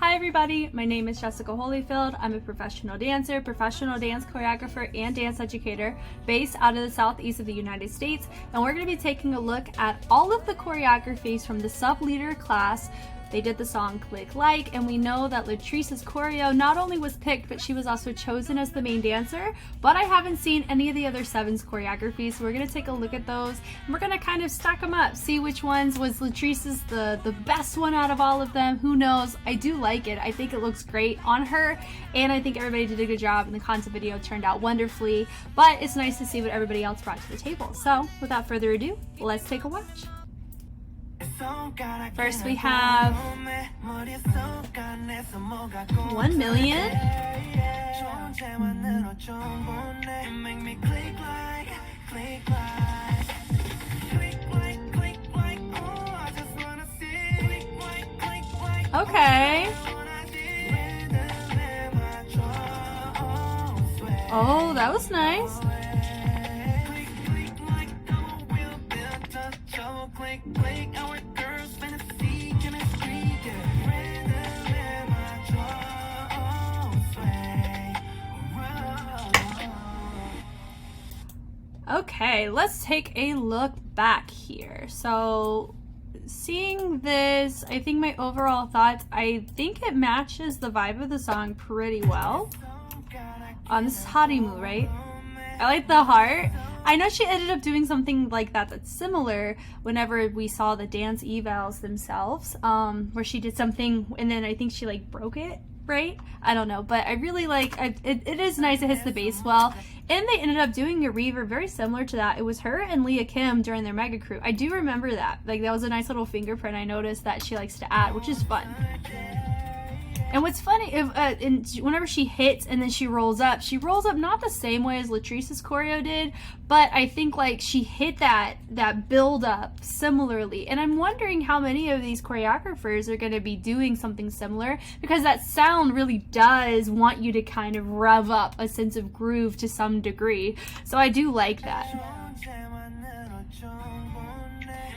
Hi everybody, my name is Jessica Holyfield. I'm a professional dancer, professional dance choreographer, and dance educator based out of the southeast of the United States. And we're going to be taking a look at all of the choreographies from the sub-leader class. They did the song Click Like, and we know that LATRICE's choreo not only was picked, but she was also chosen as the main dancer. But I haven't seen any of the other seven's choreographies, so we're going to take a look at those. And we're going to kind of stack them up, see which ones was LATRICE's the best one out of all of them. Who knows? I do like it. I think it looks great on her, and I think everybody did a good job, and the concept video turned out wonderfully. But it's nice to see what everybody else brought to the table. So without further ado, let's take a watch. First we have 1 million. Okay. Oh, that was nice. Okay, let's take a look back here. So seeing this, I think my overall thoughts, I think it matches the vibe of the song pretty well. This is HARIMU, right? I like the heart. I know she ended up doing something like that that's similar whenever we saw the dance evals themselves, where she did something and then I think she like broke it, right? I don't know, but I really like it is nice. It hits the bass well, and they ended up doing a reverb very similar to that. It was her and Leah Kim during their mega crew. I do remember that. Like, that was a nice little fingerprint I noticed that she likes to add, which is fun. And what's funny, whenever she hits and then she rolls up not the same way as LATRICE's choreo did, but I think like she hit that build up similarly. And I'm wondering how many of these choreographers are going to be doing something similar, because that sound really does want you to kind of rev up a sense of groove to some degree. So I do like that.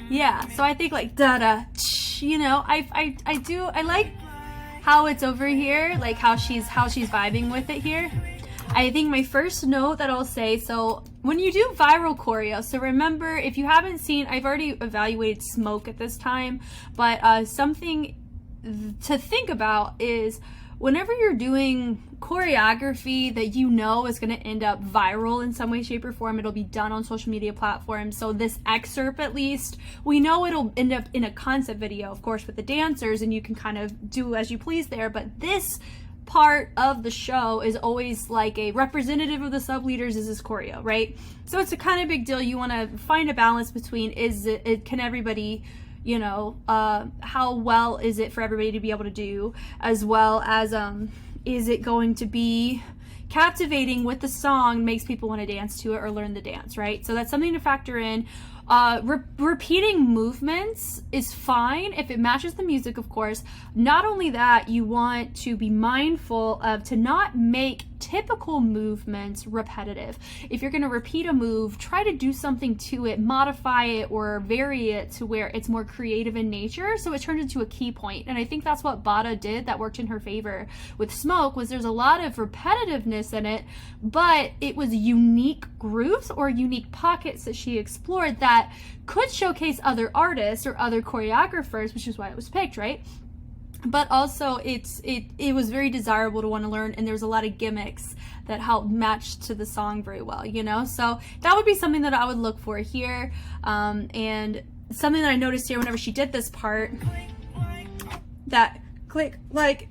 Yeah, so I think like da-da, you know, I like how it's over here, like how she's vibing with it here. I think my first note that I'll say, so when you do viral choreo, so remember, if you haven't seen, I've already evaluated Smoke at this time, but something to think about is whenever you're doing choreography that you know is going to end up viral in some way, shape, or form, it'll be done on social media platforms. So this excerpt, at least, we know it'll end up in a concept video, of course, with the dancers, and you can kind of do as you please there. But this part of the show is always like a representative of the sub leaders is this choreo, right? So it's a kind of big deal. You want to find a balance between can everybody, you know, how well is it for everybody to be able to do, as well as is it going to be captivating with the song, makes people want to dance to it or learn the dance, right? So that's something to factor in. Repeating movements is fine if it matches the music, of course. Not only that, you want to be mindful of to not make typical movements repetitive. If you're going to repeat a move, try to do something to it, modify it or vary it to where it's more creative in nature, so it turns into a key point. And I think that's what Bada did that worked in her favor with Smoke, was there's a lot of repetitiveness in it, but it was unique grooves or unique pockets that she explored that could showcase other artists or other choreographers, which is why it was picked, right? But also it was very desirable to want to learn, and there's a lot of gimmicks that help match to the song very well, you know? So that would be something that I would look for here. And something that I noticed here whenever she did this part, that click like,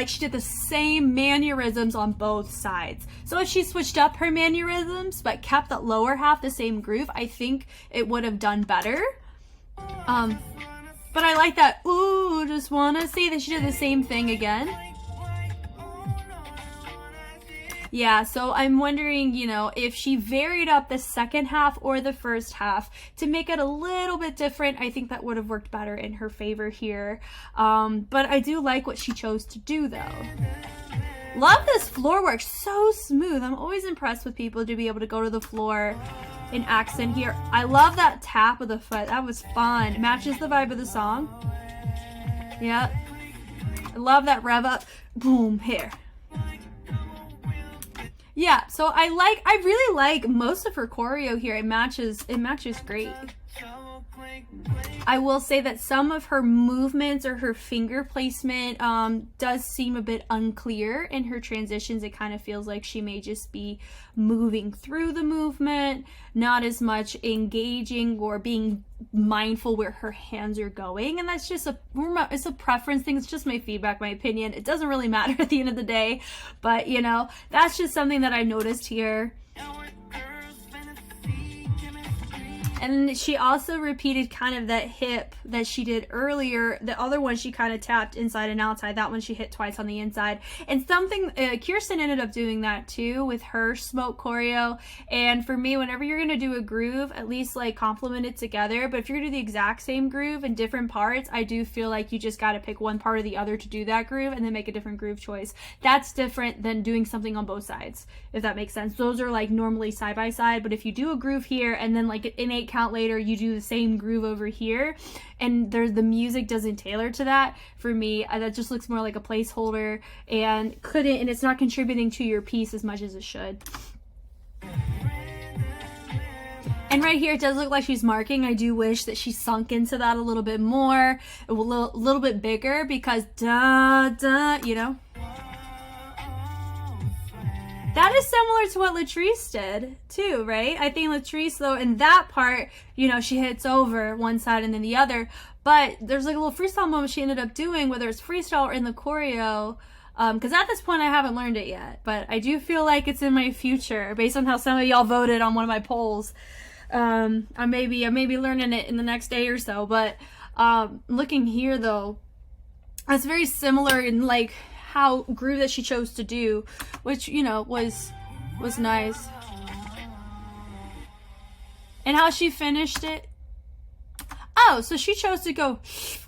she did the same mannerisms on both sides. So if she switched up her mannerisms but kept that lower half the same groove, I think it would have done better. But I like that, ooh, just wanna see that she did the same thing again. Yeah, so I'm wondering, you know, if she varied up the second half or the first half to make it a little bit different, I think that would have worked better in her favor here. But I do like what she chose to do, though. Love this floor work, so smooth. I'm always impressed with people to be able to go to the floor in accent here. I love that tap of the foot. That was fun. Matches the vibe of the song. Yeah. love that rev up, boom, here. Yeah, so I really like most of her choreo here. It matches great. I will say that some of her movements or her finger placement does seem a bit unclear in her transitions. It kind of feels like she may just be moving through the movement, not as much engaging or being mindful where her hands are going. And that's just it's a preference thing. It's just my feedback, my opinion. It doesn't really matter at the end of the day, but you know, that's just something that I noticed here. And she also repeated kind of that hip that she did earlier. The other one she kind of tapped inside and outside. That one she hit twice on the inside. And something, Kirsten ended up doing that too with her smoke choreo. And for me, whenever you're going to do a groove, at least like complement it together. But if you're going to do the exact same groove in different parts, I do feel like you just got to pick one part or the other to do that groove and then make a different groove choice. That's different than doing something on both sides, if that makes sense. Those are like normally side by side. But if you do a groove here and then like an 8 count later you do the same groove over here and the music doesn't tailor to that, for me that just looks more like a placeholder and it's not contributing to your piece as much as it should. And right here it does look like she's marking. I do wish that she sunk into that a little bit more, a little bit bigger, because you know, that is similar to what LATRICE did too, right? I think LATRICE though, in that part, you know, she hits over one side and then the other, but there's like a little freestyle moment she ended up doing, whether it's freestyle or in the choreo, because at this point I haven't learned it yet, but I do feel like it's in my future based on how some of y'all voted on one of my polls. I may be learning it in the next day or so, but looking here though, it's very similar in like how groove that she chose to do, which, you know, was nice. And how she finished it. Oh, so she chose to go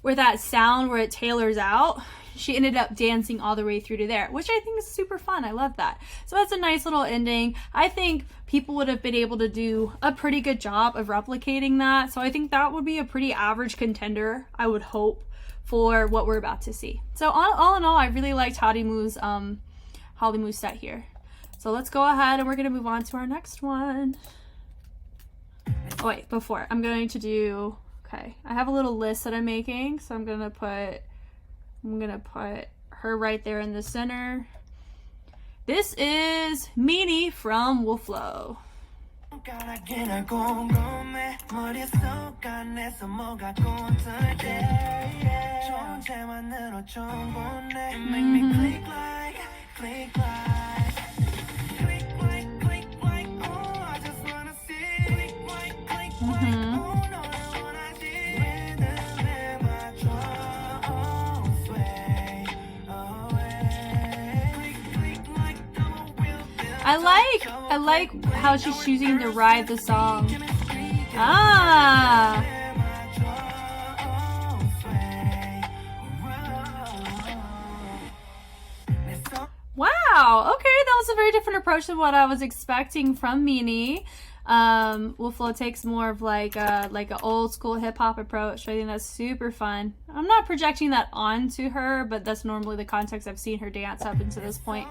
with that sound where it tailors out. She ended up dancing all the way through to there, which I think is super fun. I love that. So that's a nice little ending. I think people would have been able to do a pretty good job of replicating that. So I think that would be a pretty average contender, I would hope, for what we're about to see. So all in all, I really liked Harimu's set here. So let's go ahead and we're gonna move on to our next one. Oh wait, before I'm going to do, okay, I have a little list that I'm making, so I'm gonna put her right there in the center. This is Meanie from Wolflow. I like how she's choosing to ride the song. Ah! Wow, okay, that was a very different approach than what I was expecting from Meanie. Wolflow takes more of like an old school hip hop approach. So I think that's super fun. I'm not projecting that onto her, but that's normally the context I've seen her dance up until this point.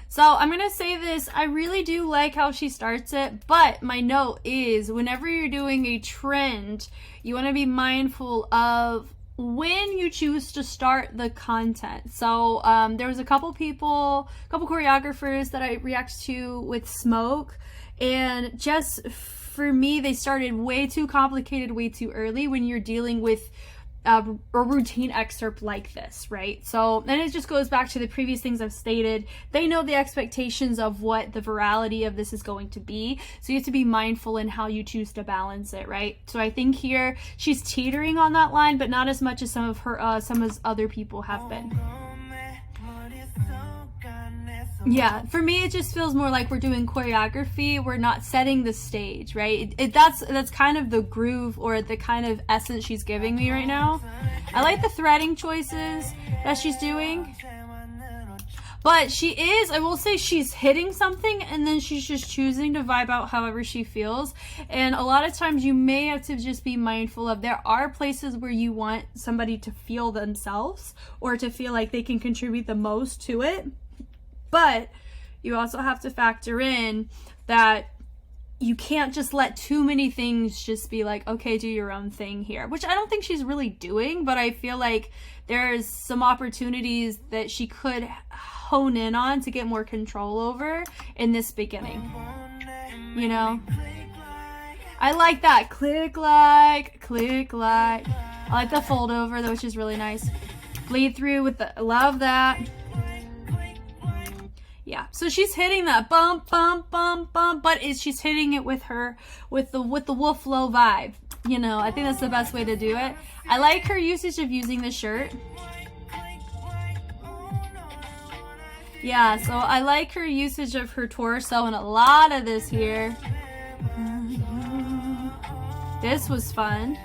So I'm gonna say this, I really do like how she starts it, but my note is whenever you're doing a trend, you want to be mindful of when you choose to start the content. So there was a couple choreographers that I reacted to with Smoke, and just for me, they started way too complicated, way too early when you're dealing with a routine excerpt like this, right? So then it just goes back to the previous things I've stated. They know the expectations of what the virality of this is going to be, so you have to be mindful in how you choose to balance it, right? So I think here she's teetering on that line, but not as much as some of other people have been. Yeah, for me it just feels more like we're doing choreography. We're not setting the stage, right? That's kind of the groove or the kind of essence she's giving me right now. I like the threading choices that she's doing, But she is, I will say, she's hitting something and then she's just choosing to vibe out however she feels. And a lot of times you may have to just be mindful of, there are places where you want somebody to feel themselves or to feel like they can contribute the most to it. But you also have to factor in that you can't just let too many things just be like, okay, do your own thing here, which I don't think she's really doing, but I feel like there's some opportunities that she could hone in on to get more control over in this beginning, you know? I like that. Click like, click like. I like the fold over, though, which is really nice. Bleed through with the, I love that. Yeah, so she's hitting that bump, bump, bump, bump, but she's hitting it with her, with the wolf low vibe. You know, I think that's the best way to do it. I like her usage of using the shirt. Yeah, so I like her usage of her torso and a lot of this here. This was fun.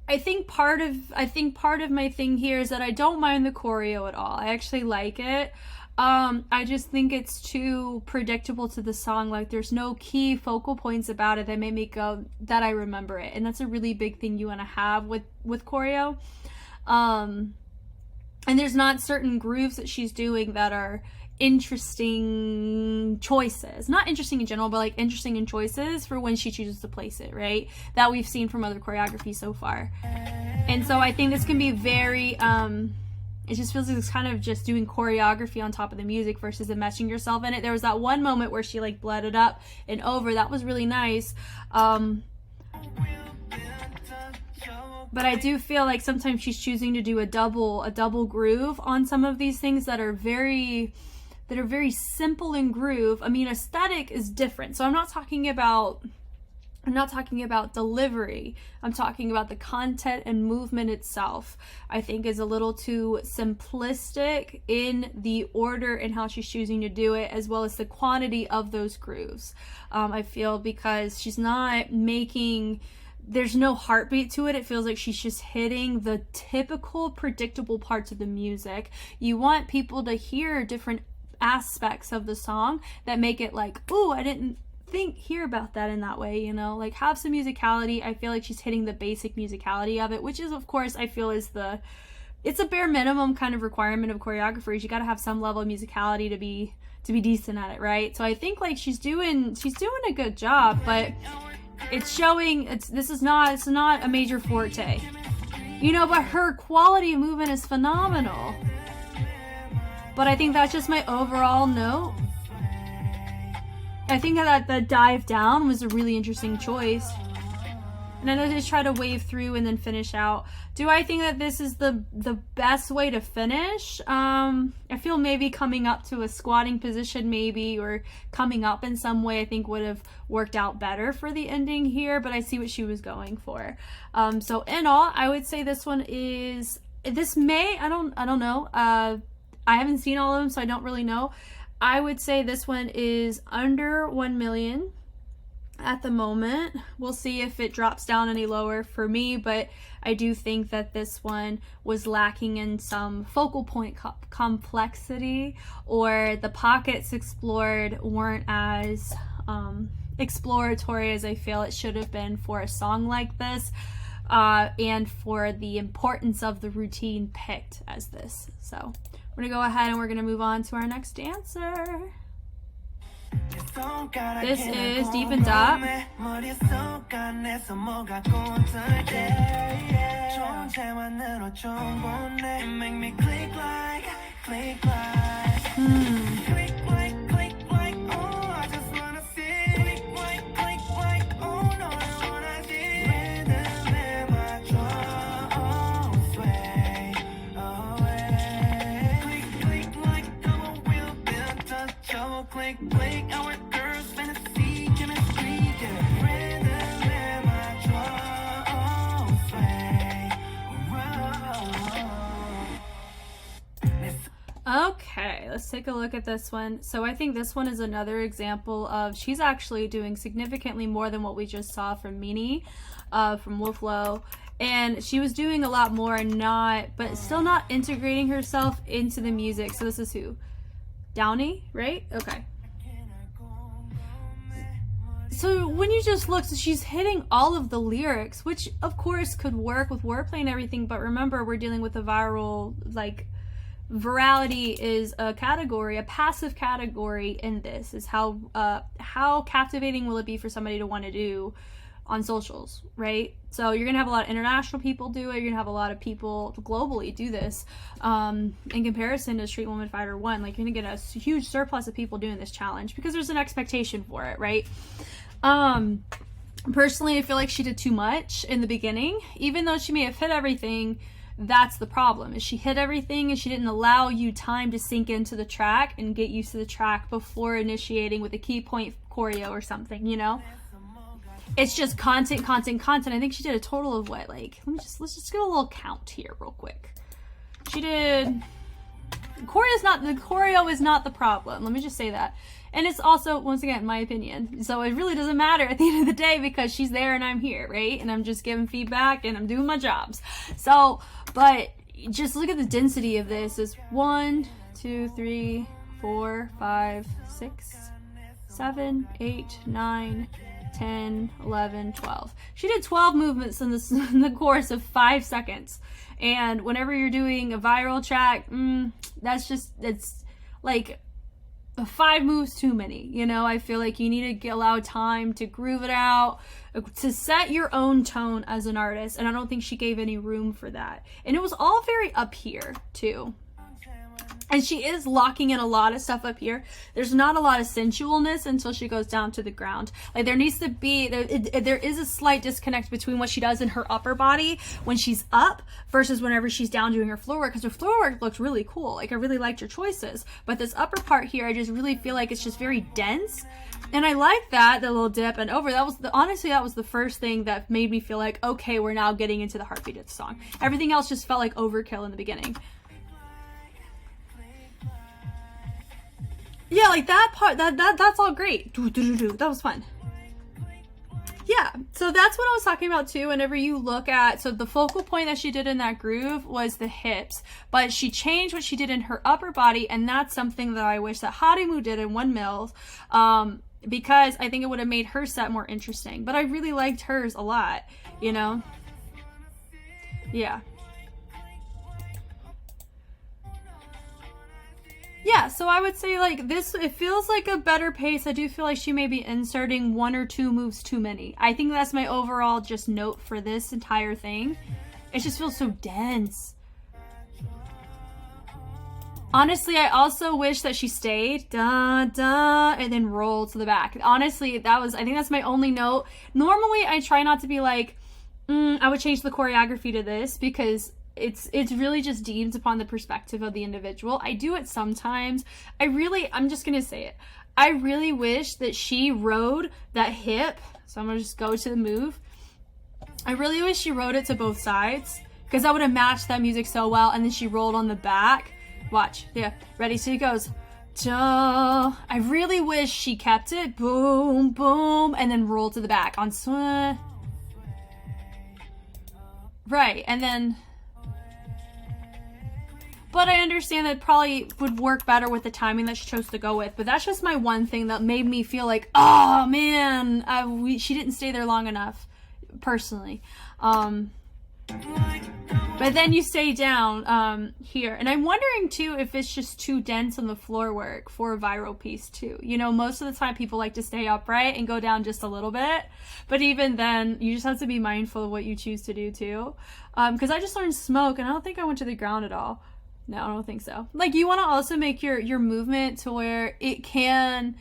I think part of my thing here is that I don't mind the choreo at all. I actually like it. I just think it's too predictable to the song. Like, there's no key focal points about it that made me go, that I remember it. And that's a really big thing you want to have with choreo. And there's not certain grooves that she's doing that are interesting choices. Not interesting in general, but like interesting in choices for when she chooses to place it, right? That we've seen from other choreography so far. And so I think this can be very, it just feels like it's kind of just doing choreography on top of the music versus enmeshing yourself in it. There was that one moment where she like bled it up and over. That was really nice. But I do feel like sometimes she's choosing to do a double groove on some of these things that are very simple in groove. I mean, aesthetic is different. So I'm not talking about delivery. I'm talking about the content and movement itself. I think is a little too simplistic in the order and how she's choosing to do it, as well as the quantity of those grooves. I feel because she's not making, there's no heartbeat to it. It feels like she's just hitting the typical predictable parts of the music. You want people to hear different aspects of the song that make it like, ooh, I didn't hear about that in that way, you know, like have some musicality. I feel like she's hitting the basic musicality of it, which is, of course, I feel is it's a bare minimum kind of requirement of choreographers. You got to have some level of musicality to be decent at it, right? So I think like she's doing a good job, but it's showing it's not a major forte, you know, but her quality of movement is phenomenal. But I think that's just my overall note. I think that the dive down was a really interesting choice. And I know they just try to wave through and then finish out. Do I think that this is the best way to finish? I feel maybe coming up to a squatting position maybe, or coming up in some way, I think would have worked out better for the ending here, but I see what she was going for. So in all, I would say this one is, this may, I don't know. I haven't seen all of them, so I don't really know. I would say this one is under 1 million at the moment. We'll see if it drops down any lower for me, but I do think that this one was lacking in some focal point complexity, or the pockets explored weren't as exploratory as I feel it should have been for a song like this, and for the importance of the routine picked as this. So we're gonna go ahead and we're gonna move on to our next dancer. This is DEEPNDAP. Okay, let's take a look at this one. So I think this one is another example of she's actually doing significantly more than what we just saw from Meanie, from Wolflow. And she was doing a lot more and but still not integrating herself into the music. So this is who? Downy, right? Okay. So when you just look, so she's hitting all of the lyrics, which of course could work with wordplay and everything, but remember we're dealing with a viral, like, virality is a category, a passive category in this, is how captivating will it be for somebody to want to do on socials, right? So you're gonna have a lot of international people do it, you're gonna have a lot of people globally do this, in comparison to Street Woman Fighter 1. Like, you're gonna get a huge surplus of people doing this challenge because there's an expectation for it, right? Personally, I feel like she did too much in the beginning. Even though she may have hit everything, that's the problem, is she hit everything and she didn't allow you time to sink into the track and get used to the track before initiating with a key point choreo or something, you know? It's just content. I think she did a total of what, like, let's just get a little count here real quick. She did, the choreo is not the problem. Let me just say that. And it's also, once again, my opinion. So it really doesn't matter at the end of the day because she's there and I'm here, right? And I'm just giving feedback and I'm doing my jobs. So, but just look at the density of this. Is 1, 2, 3, 4, 5, 6, 7, 8, 9, 10, 11, 12. She did 12 movements in the course of 5 seconds. And whenever you're doing a viral track, it's like 5 moves too many, you know? I feel like you need to allow time to groove it out, to set your own tone as an artist, and I don't think she gave any room for that. And it was all very up here too. And she is locking in a lot of stuff up here. There's not a lot of sensualness until she goes down to the ground. Like, there needs to be, there is a slight disconnect between what she does in her upper body when she's up versus whenever she's down doing her floor work, because her floor work looks really cool. Like, I really liked your choices. But this upper part here, I just really feel like it's just very dense. And I like that, the little dip and over. Honestly, that was the first thing that made me feel like, okay, we're now getting into the heartbeat of the song. Everything else just felt like overkill in the beginning. Yeah, like that part, that's all great. That was fun. Yeah, so that's what I was talking about too. Whenever you look at, so the focal point that she did in that groove was the hips, but she changed what she did in her upper body, and that's something that I wish that Harimu did in 1 mil, because I think it would have made her set more interesting. But I really liked hers a lot, you know? Yeah. Yeah, so I would say, like, this, it feels like a better pace. I do feel like she may be inserting 1 or 2 moves too many. I think that's my overall just note for this entire thing. It just feels so dense. Honestly, I also wish that she stayed, and then rolled to the back. Honestly, I think that's my only note. Normally, I try not to be like, I would change the choreography to this, because it's really just deemed upon the perspective of the individual. I do it sometimes. I'm just gonna say it. I really wish that she rode that hip. So I'm gonna just go to the move. I really wish she rode it to both sides, because that would have matched that music so well. And then she rolled on the back. Watch. Yeah. Ready? So it goes. Duh. I really wish she kept it. Boom, boom, and then rolled to the back on swing. Right, and then. But I understand that probably would work better with the timing that she chose to go with. But that's just my one thing that made me feel like, oh man, she didn't stay there long enough, personally. But then you stay down here. And I'm wondering too if it's just too dense on the floor work for a viral piece too. You know, most of the time people like to stay upright and go down just a little bit. But even then, you just have to be mindful of what you choose to do too. Because I just learned smoke and I don't think I went to the ground at all. No, I don't think so. Like, you want to also make your movement to where it can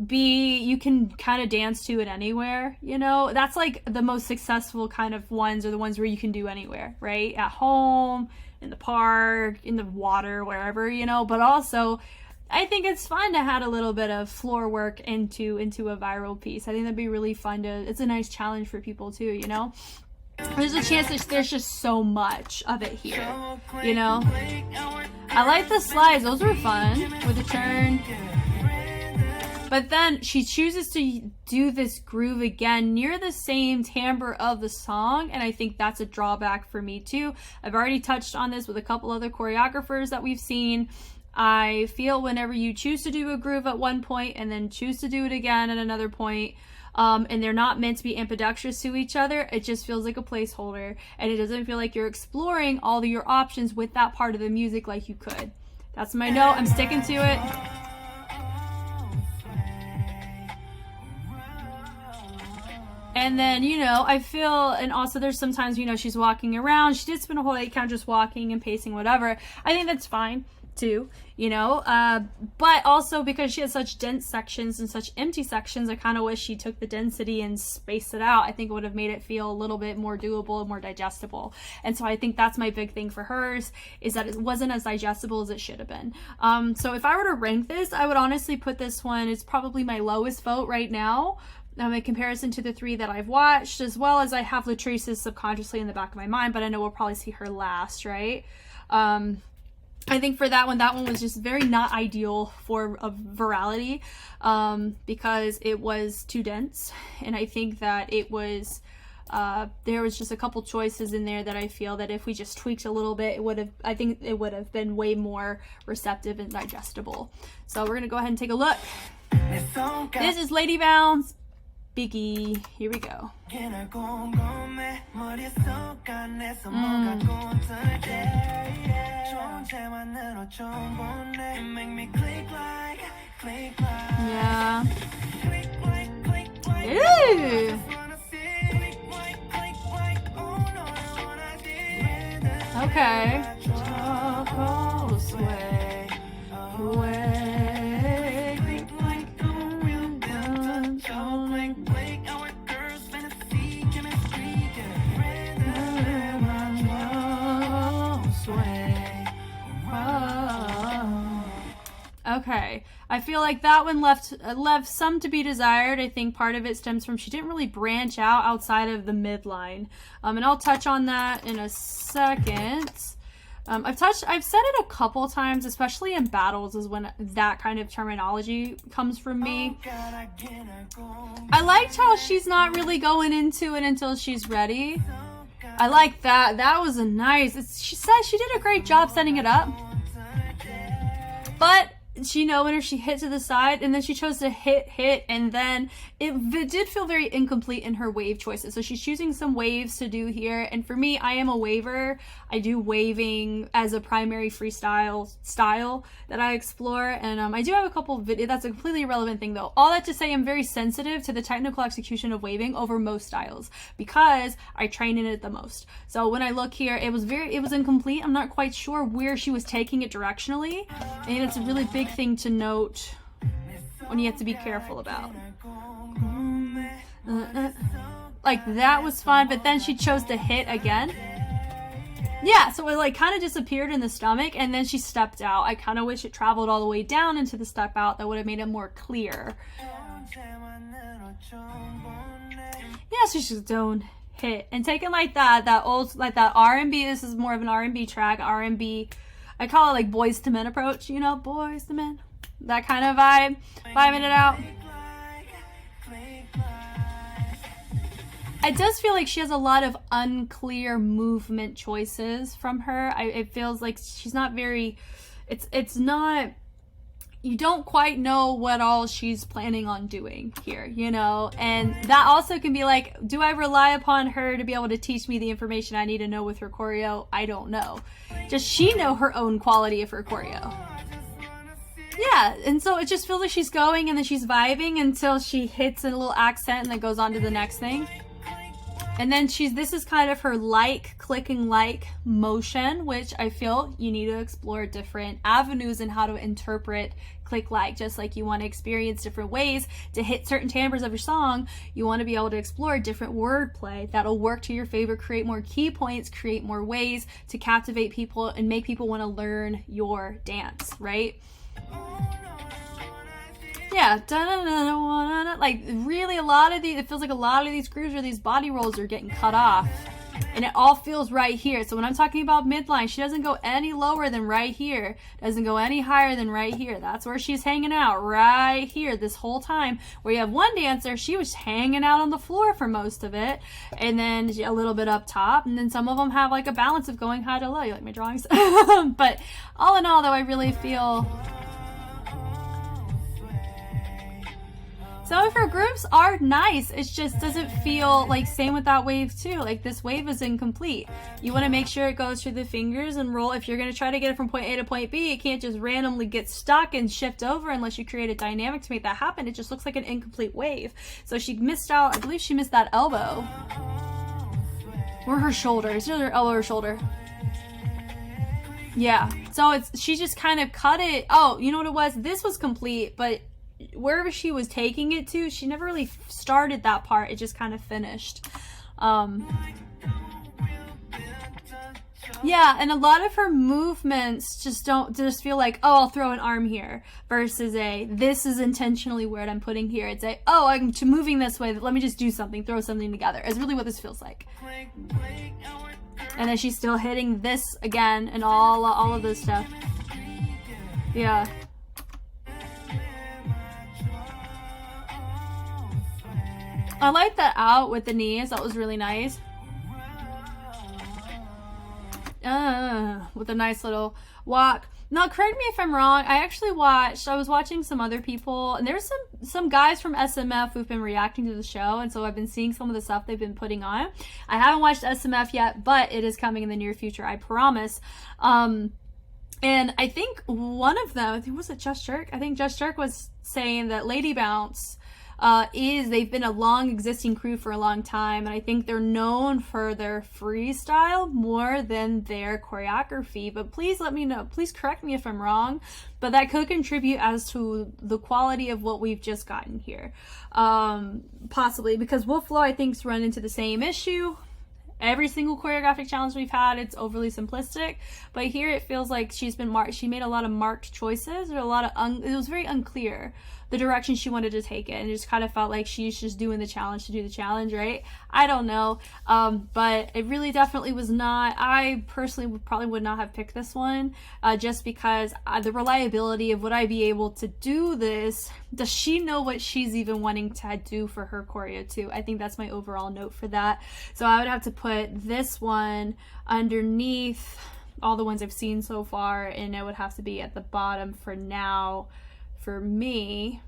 be, you can kind of dance to it anywhere, you know? That's like the most successful kind of ones, are the ones where you can do anywhere, right? At home, in the park, in the water, wherever, you know? But also, I think it's fun to add a little bit of floor work into a viral piece. I think that'd be really fun it's a nice challenge for people too, you know? There's a chance that there's just so much of it here, you know? I like the slides, those were fun with the turn. But then she chooses to do this groove again near the same timbre of the song, and I think that's a drawback for me too. I've already touched on this with a couple other choreographers that we've seen. I feel whenever you choose to do a groove at one point and then choose to do it again at another point, and they're not meant to be ambidextrous to each other, it just feels like a placeholder, and it doesn't feel like you're exploring all of your options with that part of the music like you could. That's my note. I'm sticking to it. And then, you know, I feel, and also there's sometimes, you know, she's walking around. She did spend a whole 8 count just walking and pacing, whatever. I think that's fine too, you know, but also because she has such dense sections and such empty sections, I kind of wish she took the density and spaced it out. I think it would have made it feel a little bit more doable and more digestible. And so I think that's my big thing for hers, is that it wasn't as digestible as it should have been. So if I were to rank this, I would honestly put this one, it's probably my lowest vote right now. In comparison to the 3 that I've watched, as well as I have LATRICE subconsciously in the back of my mind, but I know we'll probably see her last, right? I think for that one was just very not ideal for a virality, because it was too dense, and I think that it was, there was just a couple choices in there that I feel that if we just tweaked a little bit, I think it would have been way more receptive and digestible. So we're gonna go ahead and take a look. This is LADYBOUNCE, BIGGY. Here we go. Yeah. Ew. Okay. Okay, I feel like that one left some to be desired. I think part of it stems from she didn't really branch out outside of the midline, and I'll touch on that in a second. I've said it a couple times, especially in battles, is when that kind of terminology comes from me. I liked how she's not really going into it until she's ready. I like that. That was a nice. She said she did a great job setting it up, but she when she hit to the side, and then she chose to hit, and then it did feel very incomplete in her wave choices. So she's choosing some waves to do here, and for me, I am a waver. I do waving as a primary freestyle style that I explore, and I do have a couple videos. That's a completely irrelevant thing though. All that to say, I'm very sensitive to the technical execution of waving over most styles because I train in it the most. So when I look here, it was incomplete. I'm not quite sure where she was taking it directionally, and it's a really big thing to note when you have to be careful about. Like that was fun, but then she chose to hit again. Yeah, so it like kind of disappeared in the stomach, and then she stepped out. I kind of wish it traveled all the way down into the step out. That would have made it more clear. Yeah, so she's don't hit and taking like that old like that R&B. This is more of an R&B track. R&B. I call it like Boys to Men approach, you know, Boys to Men. That kind of vibe. Vibing it out. It does feel like she has a lot of unclear movement choices from her. It feels like she's not very, it's not, you don't quite know what all she's planning on doing here, you know? And that also can be like, do I rely upon her to be able to teach me the information I need to know with her choreo? I don't know. Does she know her own quality of her choreo? Yeah, and so it just feels like she's going and then she's vibing until she hits a little accent and then goes on to the next thing. And then this is kind of her clicking motion, which I feel you need to explore different avenues in how to interpret click just like you want to experience different ways to hit certain timbres of your song. You want to be able to explore different wordplay that'll work to your favor, create more key points, create more ways to captivate people and make people want to learn your dance, right? Yeah, like really a lot of these, it feels like a lot of these grooves or these body rolls are getting cut off. And it all feels right here. So when I'm talking about midline, she doesn't go any lower than right here. Doesn't go any higher than right here. That's where she's hanging out, right here this whole time. Where you have one dancer, she was hanging out on the floor for most of it. And then a little bit up top. And then some of them have like a balance of going high to low. You like my drawings? But all in all, though, I really feel... Some of her groups are nice. It just doesn't feel like, same with that wave too. Like this wave is incomplete. You want to make sure it goes through the fingers and roll. If you're going to try to get it from point A to point B, it can't just randomly get stuck and shift over unless you create a dynamic to make that happen. It just looks like an incomplete wave. So she missed out, I believe she missed that elbow. Or her shoulder. It's either her elbow or shoulder. Yeah. So she just kind of cut it. Oh, you know what it was? This was complete, but wherever she was taking it to, she never really started that part. It just kind of finished. Yeah, and a lot of her movements just feel like, oh, I'll throw an arm here, versus this is intentionally weird, I'm putting here. It's oh, I'm moving this way, let me just do something, throw something together. It's really what this feels like. And then she's still hitting this again and all of this stuff. Yeah. I like that out with the knees. That was really nice. With a nice little walk. Now, correct me if I'm wrong. I was watching some other people, and there's some guys from SMF who've been reacting to the show, and so I've been seeing some of the stuff they've been putting on. I haven't watched SMF yet, but it is coming in the near future, I promise. And I think one of them, was it Just Jerk? I think Just Jerk was saying that LADYBOUNCE they've been a long existing crew for a long time, and I think they're known for their freestyle more than their choreography. But please let me know, please correct me if I'm wrong, but that could contribute as to the quality of what we've just gotten here. Possibly, because Wolf Flow, I think's run into the same issue. Every single choreographic challenge we've had, it's overly simplistic, but here it feels like she made a lot of marked choices, or a lot of it was very unclear the direction she wanted to take it, and it just kind of felt like she's just doing the challenge to do the challenge, right? I don't know, but it really definitely was not. I personally probably would not have picked this one, just because the reliability of would I be able to do this? Does she know what she's even wanting to do for her choreo too? I think that's my overall note for that. So I would have to put this one underneath all the ones I've seen so far, and it would have to be at the bottom for now for me.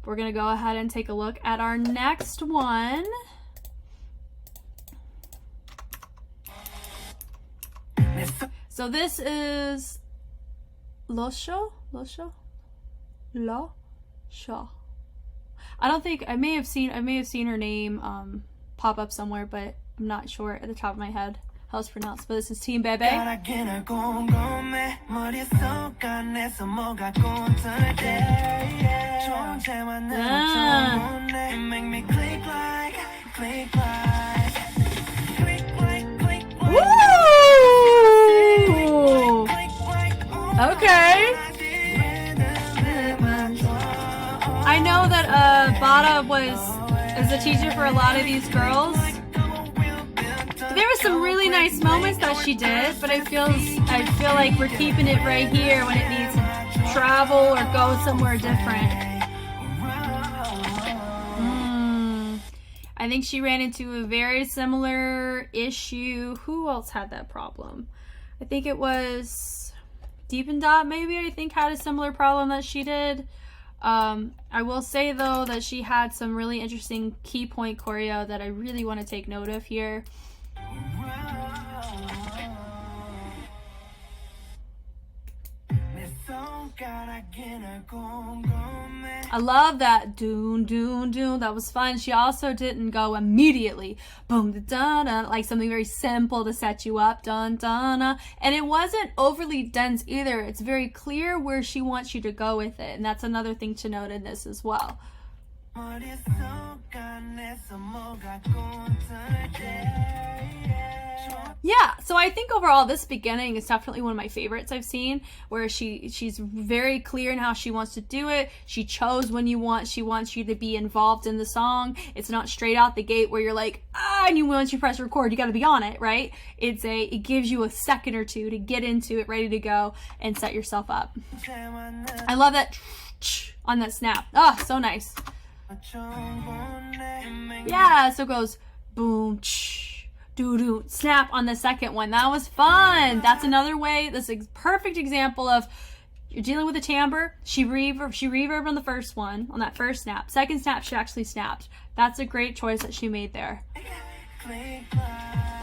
We're gonna go ahead and take a look at our next one. So this is LUSHER. I don't think, I may have seen her name pop up somewhere, but I'm not sure at the top of my head how it's pronounced. But this is Team BEBE. Woo! Okay. I know that Bada is a teacher for a lot of these girls. There were some really nice moments that she did, but I feel like we're keeping it right here when it needs to travel or go somewhere different. I think she ran into a very similar issue. Who else had that problem? I think it was DEEPNDAP, maybe, I think had a similar problem that she did. I will say though that she had some really interesting key point choreo that I really want to take note of here. I love that doon doon doon. That was fun. She also didn't go immediately boom da da, like something very simple to set you up, dun dun, and it wasn't overly dense either. It's very clear where she wants you to go with it, and that's another thing to note in this as well. Yeah, so I think overall this beginning is definitely one of my favorites I've seen, where she's very clear in how she wants to do it. She chose when she wants you to be involved in the song. It's not straight out the gate where you're like, and once you press record, you got to be on it, right? It gives you a second or two to get into it, ready to go, and set yourself up. I love that on that snap. So nice. Yeah, so it goes boom, doo-doo, snap on the second one. That was fun. That's another way. That's a perfect example of you're dealing with a timbre. She reverbed on the first one, on that first snap. Second snap, she actually snapped. That's a great choice that she made there.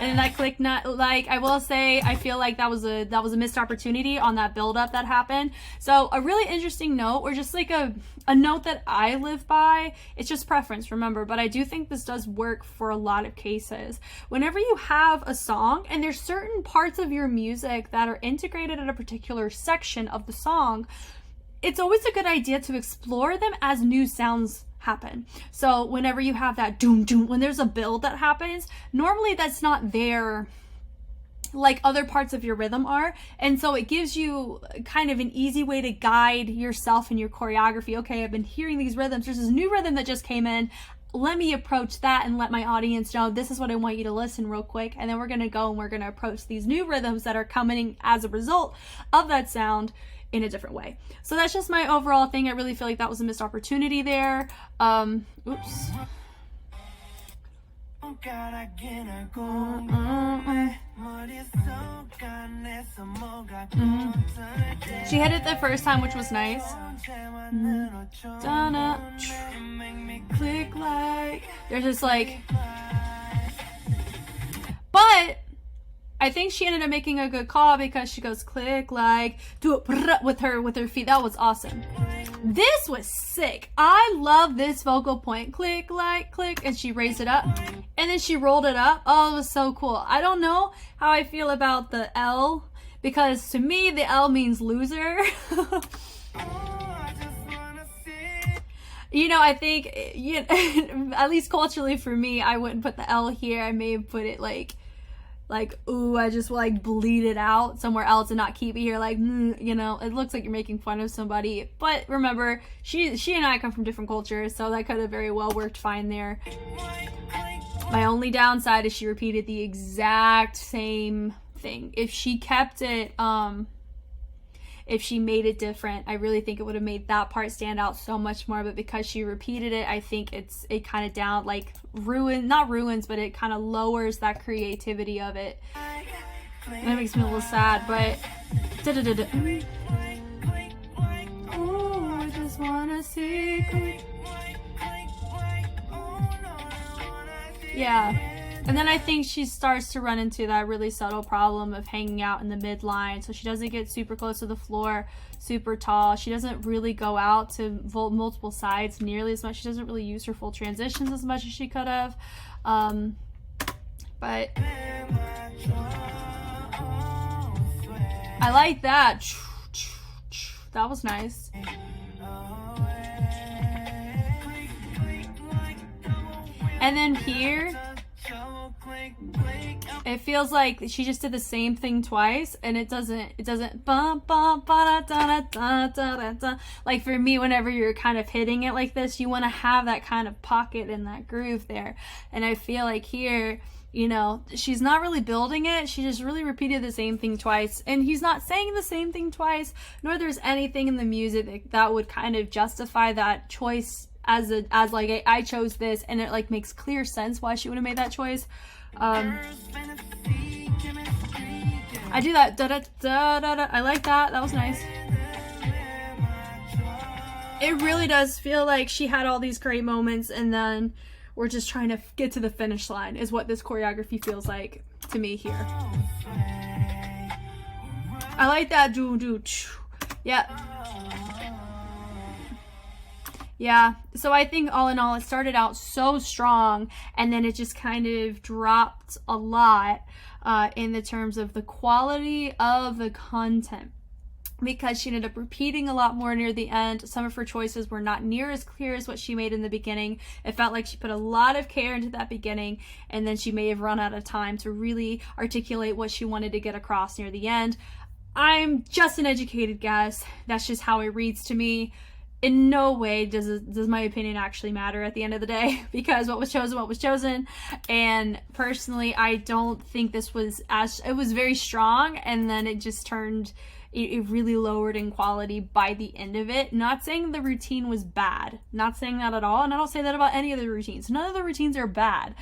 And that click, not like, I will say, I feel like that was a missed opportunity on that build-up that happened. So a really interesting note, or just like a note that I live by. It's just preference, remember, but I do think this does work for a lot of cases. Whenever you have a song and there's certain parts of your music that are integrated in a particular section of the song, it's always a good idea to explore them as new sounds happen. So whenever you have that doom doom, when there's a build that happens, normally that's not there like other parts of your rhythm are, and so it gives you kind of an easy way to guide yourself in your choreography. Okay, I've been hearing these rhythms, there's this new rhythm that just came in, let me approach that and let my audience know this is what I want you to listen real quick, and then we're gonna go and we're gonna approach these new rhythms that are coming as a result of that sound in a different way. So that's just my overall thing. I really feel like that was a missed opportunity there. Oops. She hit it the first time, which was nice. Click like. There's just like, but I think she ended up making a good call because she goes click like, do it with her feet. That was awesome. This was sick. I love this vocal point. Click like, click, and she raised it up and then she rolled it up. Oh, it was so cool. I don't know how I feel about the L, because to me the L means loser. You know, I think, at least culturally for me, I wouldn't put the L here. I may have put it like, ooh, I just like bleed it out somewhere else and not keep it here. Like, you know, it looks like you're making fun of somebody. But remember, she and I come from different cultures, so that could have very well worked fine there. My only downside is she repeated the exact same thing. If she kept it, if she made it different, I really think it would have made that part stand out so much more. But because she repeated it, I think it kind of down, like not ruins, but it kind of lowers that creativity of it. And that makes me a little sad, but oh, I just wanna see. Yeah. And then I think she starts to run into that really subtle problem of hanging out in the midline. So she doesn't get super close to the floor, super tall. She doesn't really go out to multiple sides nearly as much. She doesn't really use her full transitions as much as she could have. But I like that. That was nice. And then here, it feels like she just did the same thing twice, and it doesn't like, for me, whenever you're kind of hitting it like this, you want to have that kind of pocket and that groove there. And I feel like here, you know, she's not really building it, she just really repeated the same thing twice, and he's not saying the same thing twice, nor there's anything in the music that would kind of justify that choice as like I chose this, and it like makes clear sense why she would have made that choice. I do that da da da da da. I like that. That was nice. It really does feel like she had all these great moments, and then we're just trying to get to the finish line, is what this choreography feels like to me here. I like that. Yeah. Yeah, so I think all in all, it started out so strong, and then it just kind of dropped a lot in the terms of the quality of the content. because she ended up repeating a lot more near the end. Some of her choices were not near as clear as what she made in the beginning. It felt like she put a lot of care into that beginning, and then she may have run out of time to really articulate what she wanted to get across near the end. I'm just an educated guess. That's just how it reads to me. In no way does my opinion actually matter at the end of the day, because what was chosen. And personally, I don't think this was it was very strong, and then it just turned, it really lowered in quality by the end of it. Not saying the routine was bad, not saying that at all, and I don't say that about any of the routines. None of the routines are bad.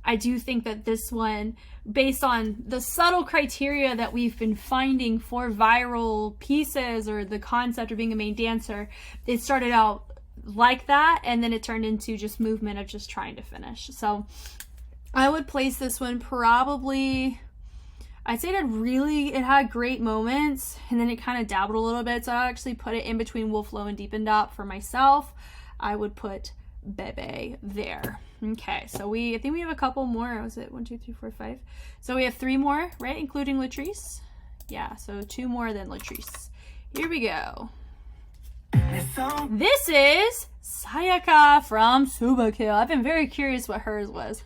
I do think that this one, based on the subtle criteria that we've been finding for viral pieces or the concept of being a main dancer, it started out like that, and then it turned into just movement of just trying to finish. So I would place this one probably, I'd say it had great moments, and then it kind of dabbled a little bit, so I actually put it in between Wolf Low and DEEPNDAP for myself. I would put BEBE there. Okay, so I think we have a couple more. Was it 1, 2, 3, 4, 5? So we have 3 more, right? Including LATRICE? Yeah, so 2 more than LATRICE. Here we go. This is Sayaka from TSUBAKILL. I've been very curious what hers was.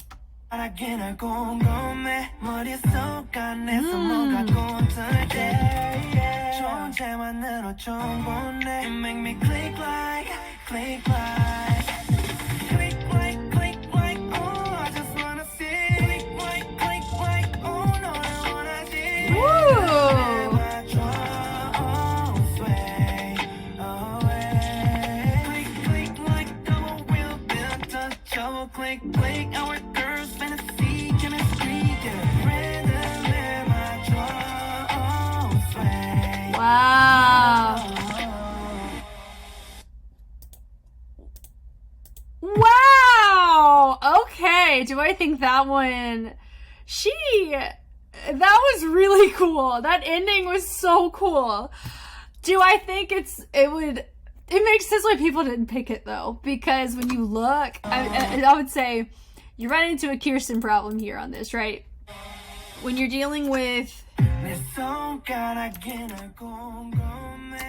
Wow. Wow. Okay. Do I think that one, that was really cool. That ending was so cool. Do I think it makes sense why people didn't pick it though, because when you look, I would say you run into a Kirsten problem here on this, right? When you're dealing with,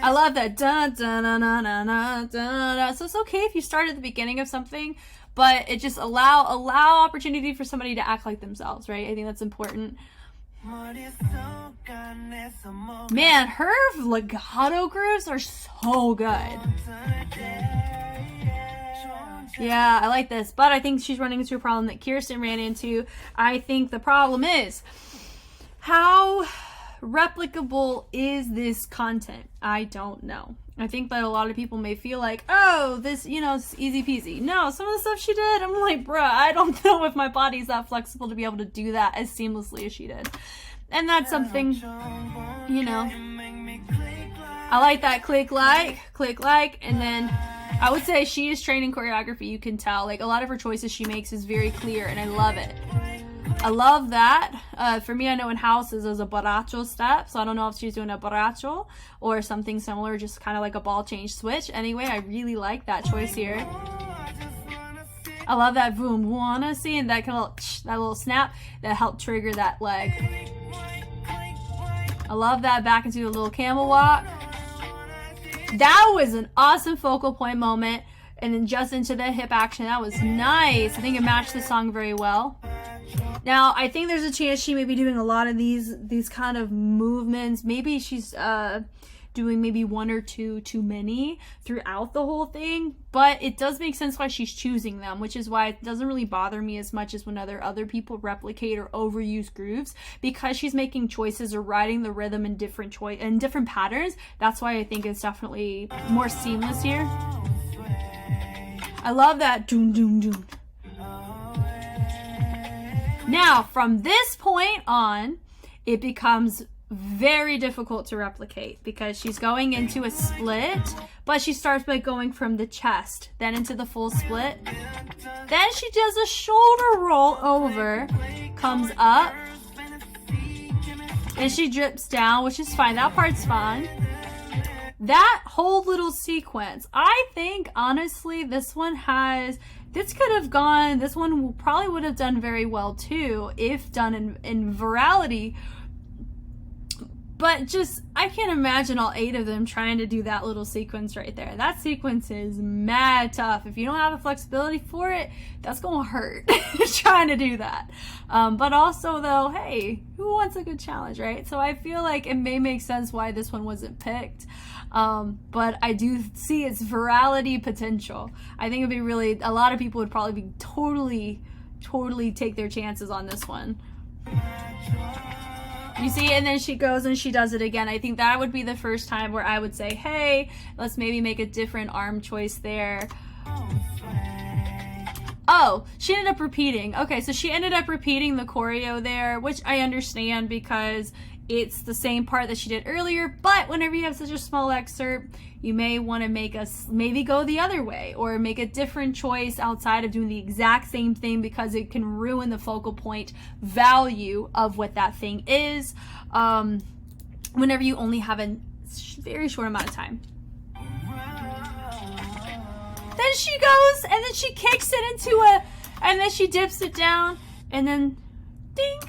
I love that dun dun dun dun dun dun dun. So it's okay if you start at the beginning of something, but it just allow opportunity for somebody to act like themselves, right? I think that's important. Man, her legato grooves are so good. Yeah, I like this, but I think she's running into a problem that Kirsten ran into. I think the problem is, how replicable is this content? I don't know. I think that a lot of people may feel like, oh, this, it's easy peasy. No, some of the stuff she did, I'm like, bruh, I don't know if my body's that flexible to be able to do that as seamlessly as she did. And that's something, I like that click like, and then I would say she is trained in choreography. You can tell, like, a lot of her choices she makes is very clear, and I love it. I love that. For me, I know in house is a borracho step, so I don't know if she's doing a borracho or something similar, just kind of like a ball change switch. Anyway, I really like that choice here. I love that boom, wanna see, and that little snap that helped trigger that leg. I love that back into a little camel walk. That was an awesome focal point moment, and then just into the hip action. That was nice. I think it matched the song very well. Now, I think there's a chance she may be doing a lot of these kind of movements. Maybe she's doing maybe 1 or 2 too many throughout the whole thing, but it does make sense why she's choosing them, which is why it doesn't really bother me as much as when other people replicate or overuse grooves, because she's making choices or riding the rhythm in different patterns. That's why I think it's definitely more seamless here. I love that doom doom doom. Now, from this point on, it becomes very difficult to replicate because she's going into a split, but she starts by going from the chest, then into the full split. Then she does a shoulder roll over, comes up, and she drips down, which is fine. That part's fine. That whole little sequence, I think, honestly, this one probably would have done very well too if done in virality. But just, I can't imagine all 8 of them trying to do that little sequence right there. That sequence is mad tough. If you don't have the flexibility for it, that's gonna hurt trying to do that. But also though, hey, who wants a good challenge, right? So I feel like it may make sense why this one wasn't picked. But I do see its virality potential. I think it'd be really, a lot of people would probably be totally take their chances on this one. You see, and then she goes and she does it again. I think that would be the first time where I would say, hey, let's maybe make a different arm choice there. Oh, she ended up repeating. Okay, so she ended up repeating the choreo there, which I understand because it's the same part that she did earlier, but whenever you have such a small excerpt, you may want to make us maybe go the other way or make a different choice outside of doing the exact same thing because it can ruin the focal point value of what that thing is whenever you only have a very short amount of time. Then she goes and then she kicks it into and then she dips it down and then ding.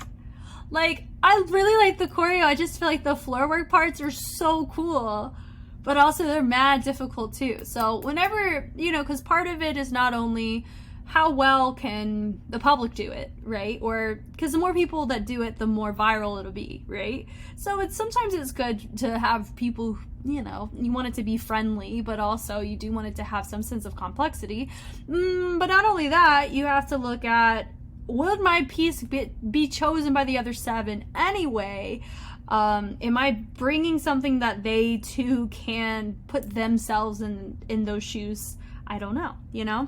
Like, I really like the choreo. I just feel like the floor work parts are so cool, but also they're mad difficult too. So whenever, you know, because part of it is not only how well can the public do it, right? Or because the more people that do it, the more viral it'll be, right? So it's sometimes it's good to have people, you know, you want it to be friendly, but also you do want it to have some sense of complexity. But not only that, you have to look at, would my piece be chosen by the other 7 anyway? Am I bringing something that they too can put themselves in those shoes? I don't know, you know?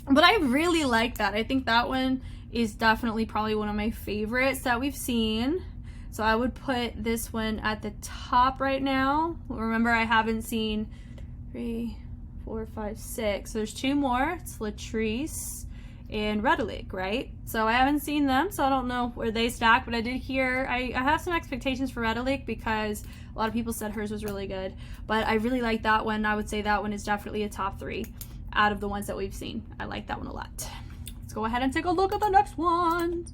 But I really like that. I think that one is definitely probably one of my favorites that we've seen. So I would put this one at the top right now. Remember, I haven't seen 3, 4, 5, 6. So there's 2 more. It's LATRICE and REDLIC, right? So I haven't seen them, so I don't know where they stack, but I did hear, I have some expectations for REDLIC because a lot of people said hers was really good, but I really like that one. I would say that one is definitely a top 3 out of the ones that we've seen. I like that one a lot. Let's go ahead and take a look at the next one.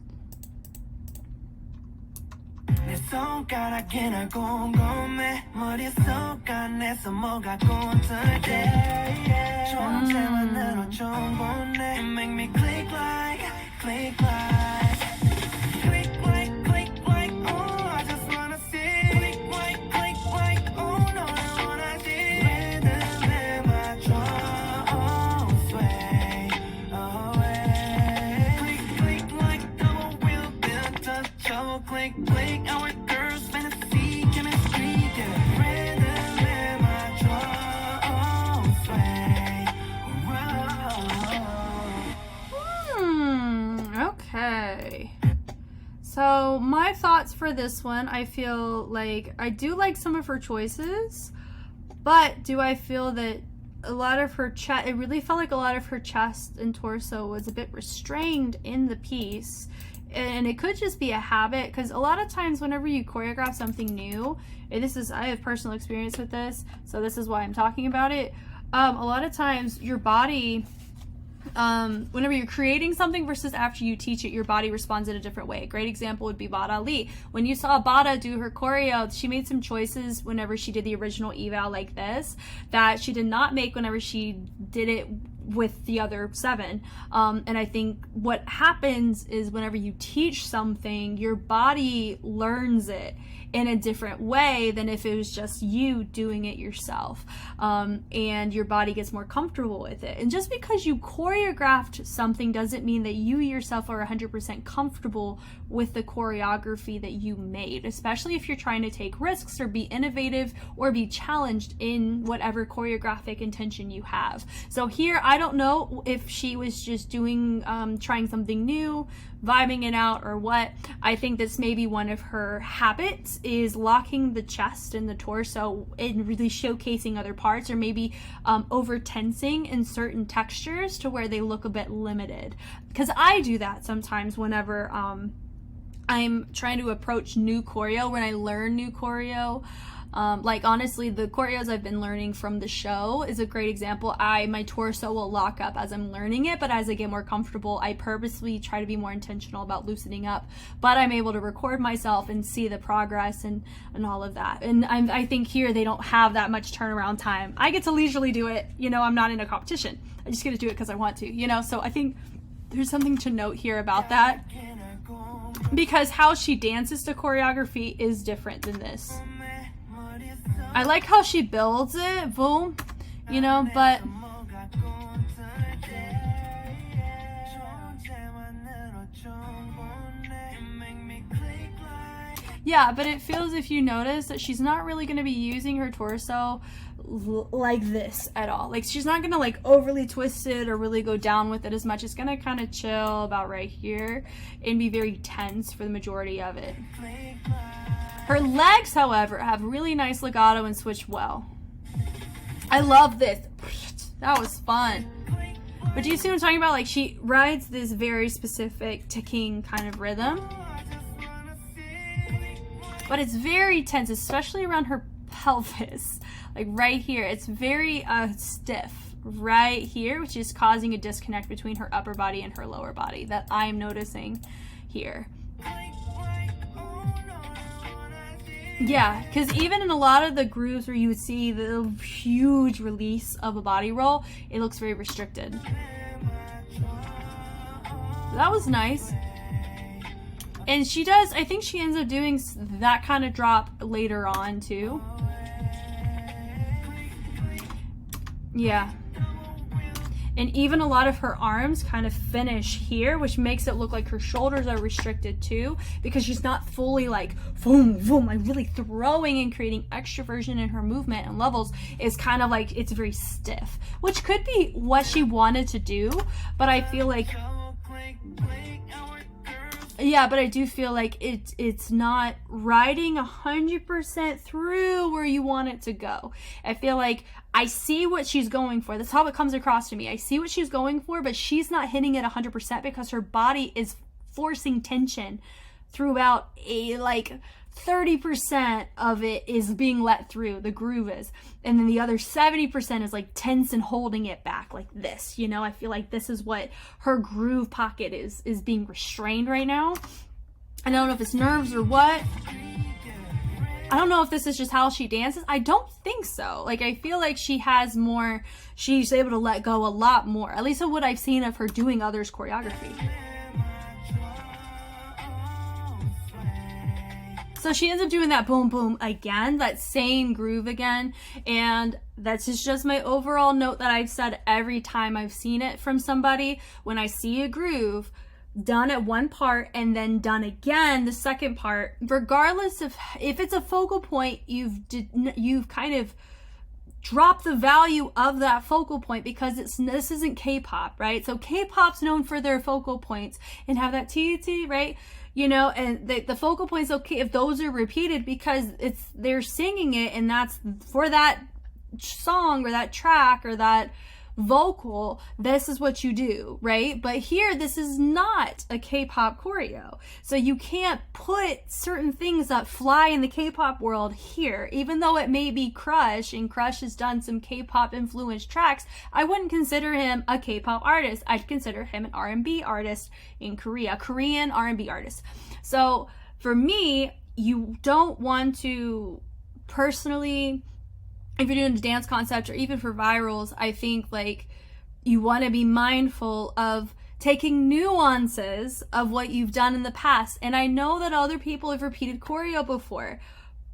Okay. So my thoughts for this one, I feel like I do like some of her choices, but do I feel that a lot of her chest, it really felt like a lot of her chest and torso was a bit restrained in the piece. And it could just be a habit, because a lot of times whenever you choreograph something new, and this is, I have personal experience with this, so this is why I'm talking about it. A lot of times your body, whenever you're creating something versus after you teach it, your body responds in a different way. A great example would be Bada Ali. When you saw Bada do her choreo, she made some choices whenever she did the original eval like this that she did not make whenever she did it with the other 7. And I think what happens is whenever you teach something, your body learns it in a different way than if it was just you doing it yourself. And your body gets more comfortable with it. And just because you choreographed something doesn't mean that you yourself are 100% comfortable with the choreography that you made, especially if you're trying to take risks or be innovative or be challenged in whatever choreographic intention you have. So here, I don't know if she was just doing, trying something new, vibing it out, or what. I think that's maybe one of her habits, is locking the chest and the torso and really showcasing other parts, or maybe over tensing in certain textures to where they look a bit limited. Because I do that sometimes whenever I'm trying to approach new choreo, when I learn new choreo. Like honestly, the choreos I've been learning from the show is a great example. My torso will lock up as I'm learning it, but as I get more comfortable, I purposely try to be more intentional about loosening up. But I'm able to record myself and see the progress and all of that. And I think here they don't have that much turnaround time. I get to leisurely do it. You know, I'm not in a competition. I just get to do it because I want to. You know, so I think there's something to note here about that, because how she dances to choreography is different than this. I like how she builds it, boom, you know, but yeah, but it feels, if you notice, that she's not really going to be using her torso like this at all. Like she's not going to like overly twist it or really go down with it as much. It's going to kind of chill about right here and be very tense for the majority of it. Her legs, however, have really nice legato and switch well. I love this. That was fun. But do you see what I'm talking about? Like she rides this very specific ticking kind of rhythm. But it's very tense, especially around her pelvis. Like right here, it's very stiff right here, which is causing a disconnect between her upper body and her lower body that I'm noticing here. Yeah, because even in a lot of the grooves where you would see the huge release of a body roll, it looks very restricted. That was nice. And she does, I think she ends up doing that kind of drop later on too. Yeah. And even a lot of her arms kind of finish here, which makes it look like her shoulders are restricted too, because she's not fully like, boom, boom, like really throwing and creating extroversion in her movement and levels. Is kind of like, it's very stiff, which could be what she wanted to do, but I feel like, yeah, but I do feel like it's not riding 100% through where you want it to go. I feel like I see what she's going for. That's how it comes across to me. I see what she's going for, but she's not hitting it 100% because her body is forcing tension throughout a like 30% of it is being let through, the groove is, and then the other 70% is like tense and holding it back like this, you know. I feel like this is what her groove pocket is being restrained right now. I don't know if it's nerves or what. I don't know if this is just how she dances. I don't think so. Like I feel like she has more, she's able to let go a lot more, at least of what I've seen of her doing others' choreography. So she ends up doing that boom boom again, that same groove again, and that's just my overall note that I've said every time I've seen it from somebody. When I see a groove done at one part and then done again the second part, regardless of if it's a focal point, you've kind of dropped the value of that focal point, because this isn't K-pop, right? So K-pop's known for their focal points and have that T, right? You know, and the focal point's okay if those are repeated because they're singing it, and that's for that song or that track or that vocal, this is what you do, right? But here, this is not a K-pop choreo, so you can't put certain things that fly in the K-pop world here. Even though it may be Crush, and Crush has done some K-pop influenced tracks, I wouldn't consider him a K-pop artist. I'd consider him an R&B artist in Korea, Korean R&B artist. So for me, you don't want to personally, if you're doing a dance concept or even for virals, I think like you want to be mindful of taking nuances of what you've done in the past. And I know that other people have repeated choreo before,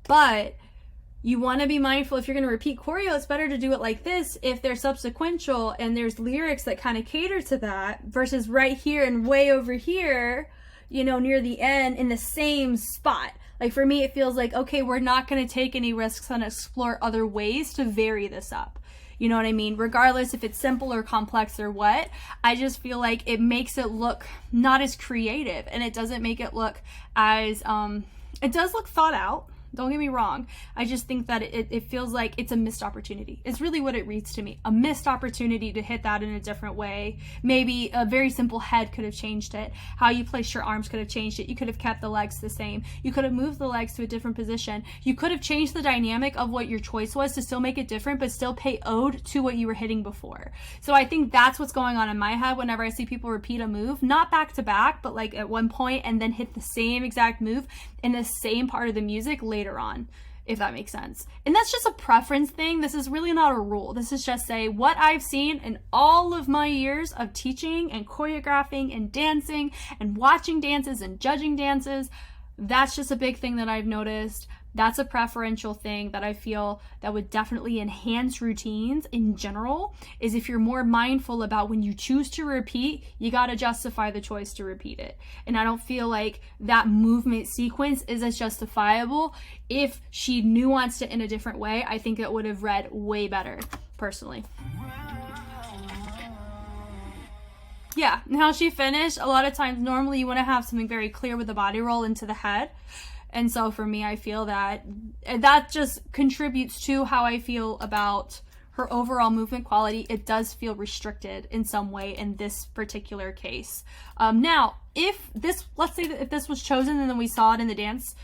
but you want to be mindful if you're going to repeat choreo, it's better to do it like this if they're subsequential and there's lyrics that kind of cater to that, versus right here and way over here, you know, near the end in the same spot. Like for me, it feels like, okay, we're not going to take any risks and explore other ways to vary this up. You know what I mean? Regardless if it's simple or complex or what, I just feel like it makes it look not as creative, and it doesn't make it look as, it does look thought out, Don't get me wrong. I just think that it feels like it's a missed opportunity. It's really what it reads to me. A missed opportunity to hit that in a different way. Maybe a very simple head could have changed it. How you placed your arms could have changed it. You could have kept the legs the same. You could have moved the legs to a different position. You could have changed the dynamic of what your choice was to still make it different, but still pay ode to what you were hitting before. So I think that's what's going on in my head whenever I see people repeat a move, not back to back, but like at one point and then hit the same exact move in the same part of the music later on, if that makes sense. And that's just a preference thing. This is really not a rule. This is just what I've seen in all of my years of teaching and choreographing and dancing and watching dances and judging dances. That's just a big thing that I've noticed. That's a preferential thing that I feel that would definitely enhance routines in general, is if you're more mindful about when you choose to repeat, you got to justify the choice to repeat it. And I don't feel like that movement sequence is as justifiable. If she nuanced it in a different way, I think it would have read way better, personally. Yeah, and how she finished, a lot of times normally you want to have something very clear with the body roll into the head. And so for me, I feel that that just contributes to how I feel about her overall movement quality. It does feel restricted in some way in this particular case. Now, if this, let's say that if this was chosen and then we saw it in the dance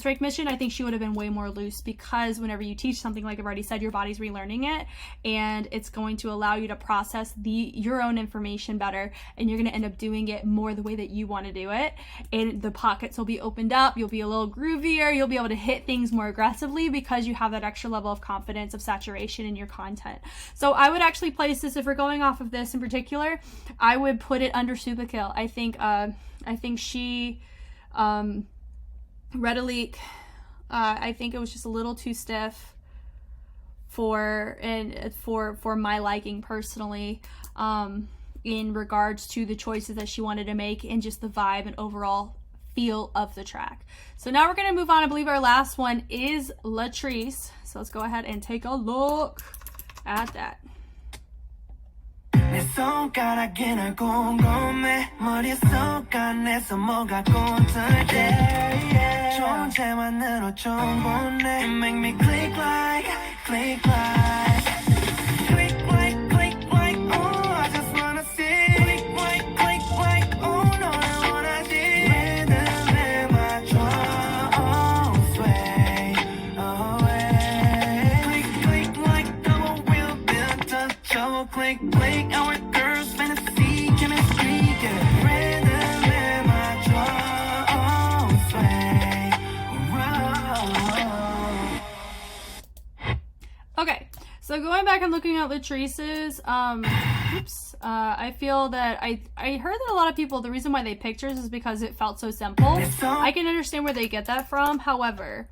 break mission, I think she would have been way more loose, because whenever you teach something, like I've already said, your body's relearning it, and it's going to allow you to process your own information better, and you're going to end up doing it more the way that you want to do it, and the pockets will be opened up, you'll be a little groovier, you'll be able to hit things more aggressively because you have that extra level of confidence, of saturation in your content. So I would actually place this, if we're going off of this in particular, I would put it under SUBAKILL. I think she REDLIC, I think it was just a little too stiff for my liking personally, in regards to the choices that she wanted to make and just the vibe and overall feel of the track. So now we're going to move on. I believe our last one is LATRICE. So let's go ahead and take a look at that. 내 손가락이나 곰곰해 머릿속 안에서 뭐가 꿈틀 때 존재만으로 충분해 You make me click like click like click like click like oh I just wanna see click like oh 너를 원하지 리듬에 맞춰 oh sway away click like double wheel built up double click our girls fantasy chemistry yeah rhythm 맞춰 oh sway Okay, so going back and looking at LATRICE's, I feel that I heard that a lot of people, the reason why they picked hers is because it felt so simple. I can understand where they get that from. However,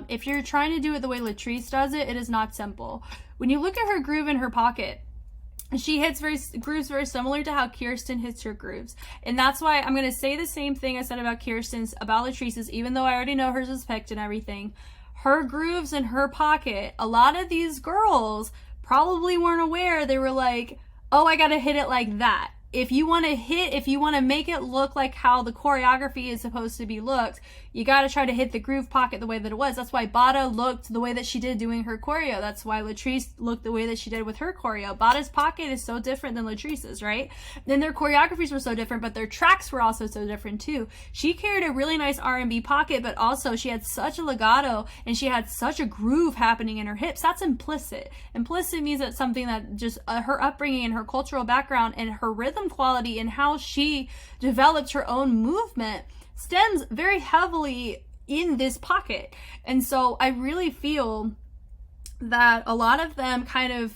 if you're trying to do it the way LATRICE does it, it is not simple. When you look at her groove in her pocket, she hits grooves very similar to how Kirsten hits her grooves. And that's why I'm going to say the same thing I said about Kirsten's, about LATRICE's, even though I already know hers is picked and everything. Her grooves in her pocket, a lot of these girls probably weren't aware. They were like, oh, I got to hit it like that. If you want to make it look like how the choreography is supposed to be looked, you got to try to hit the groove pocket the way that it was. That's why Bada looked the way that she did doing her choreo. That's why LATRICE looked the way that she did with her choreo. Bada's pocket is so different than LATRICE's, right? Then their choreographies were so different, but their tracks were also so different too. She carried a really nice R&B pocket, but also she had such a legato and she had such a groove happening in her hips. That's implicit. Implicit means that something that just her upbringing and her cultural background and her rhythm quality and how she developed her own movement stems very heavily in this pocket. And so I really feel that a lot of them kind of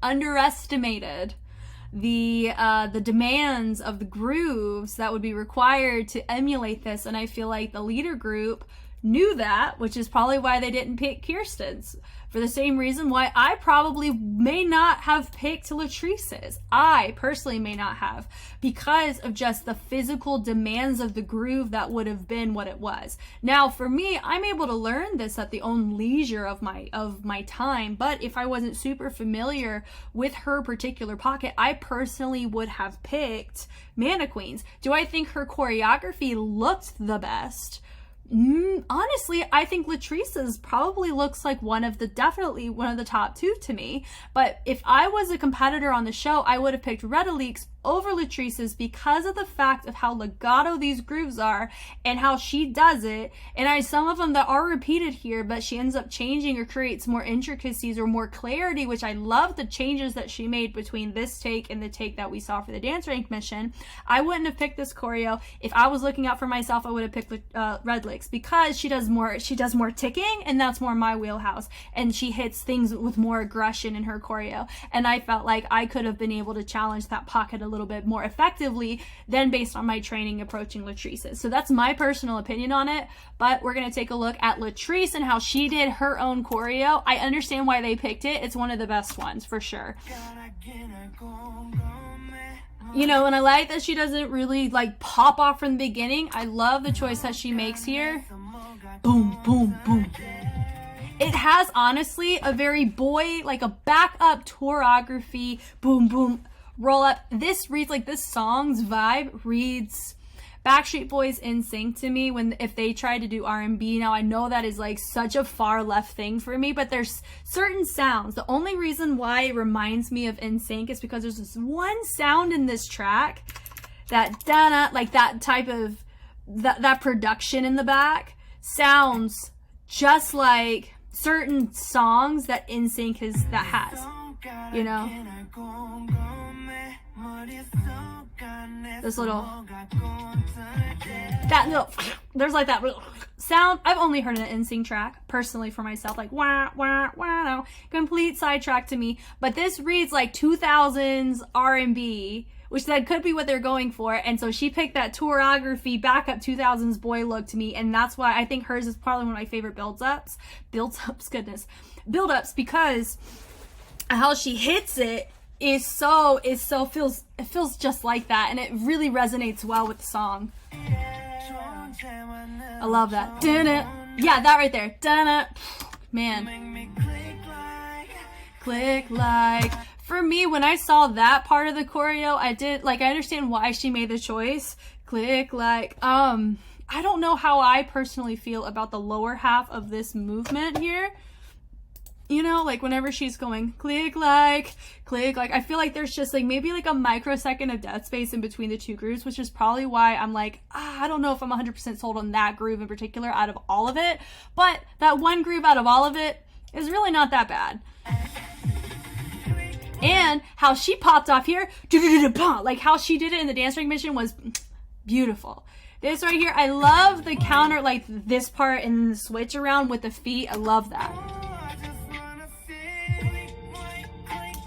underestimated the demands of the grooves that would be required to emulate this. And I feel like the leader group knew that, which is probably why they didn't pick Kirsten's. For the same reason why I probably may not have picked LATRICE's. I personally may not have, because of just the physical demands of the groove that would have been what it was. Now for me, I'm able to learn this at the own leisure of my time, but if I wasn't super familiar with her particular pocket, I personally would have picked MANNEQUEEN's. Do I think her choreography looked the best? Honestly, I think LATRICE's probably looks like definitely one of the top 2 to me. But if I was a competitor on the show, I would have picked REDLIC's over LATRICE's because of the fact of how legato these grooves are and how she does it. And some of them that are repeated here, but she ends up changing or creates more intricacies or more clarity, which I love the changes that she made between this take and the take that we saw for the dance rank mission. I wouldn't have picked this choreo. If I was looking out for myself, I would have picked REDLIC's because she does more ticking, and that's more my wheelhouse, and she hits things with more aggression in her choreo, and I felt like I could have been able to challenge that pocket a little bit more effectively than based on my training approaching LATRICE's. So that's my personal opinion on it, but we're going to take a look at LATRICE and how she did her own choreo. I understand why they picked it. It's one of the best ones for sure. You know, and I like that she doesn't really like pop off from the beginning. I love the choice that she makes here. Boom, boom, boom. It has honestly a very like a backup choreography, boom, boom, roll up. This reads like this song's vibe reads Backstreet Boys NSYNC to me if they try to do R&B. Now I know that is like such a far left thing for me, but there's certain sounds. The only reason why it reminds me of NSYNC is because there's this one sound in this track that like that type of that production in the back sounds just like certain songs that NSYNC has, you know. This little, there's like that little sound. I've only heard an NSYNC track personally for myself, like wah wah wah, complete sidetrack to me. But this reads like 2000s R&B, which that could be what they're going for. And so she picked that choreography backup 2000s boy look to me, and that's why I think hers is probably one of my favorite build-ups, because how she hits it feels just like that, and it really resonates well with the song. I love that. Yeah, that right there. Man. Click like. For me, when I saw that part of the choreo, I understand why she made the choice. Click like. I don't know how I personally feel about the lower half of this movement here. You know, like whenever she's going click like, I feel like there's just like maybe like a microsecond of dead space in between the two grooves, which is probably why I'm like, I don't know if I'm 100% sold on that groove in particular out of all of it. But that one groove out of all of it is really not that bad. And how she popped off here, like how she did it in the dance ring mission was beautiful. This right here, I love the counter, like this part and the switch around with the feet. I love that.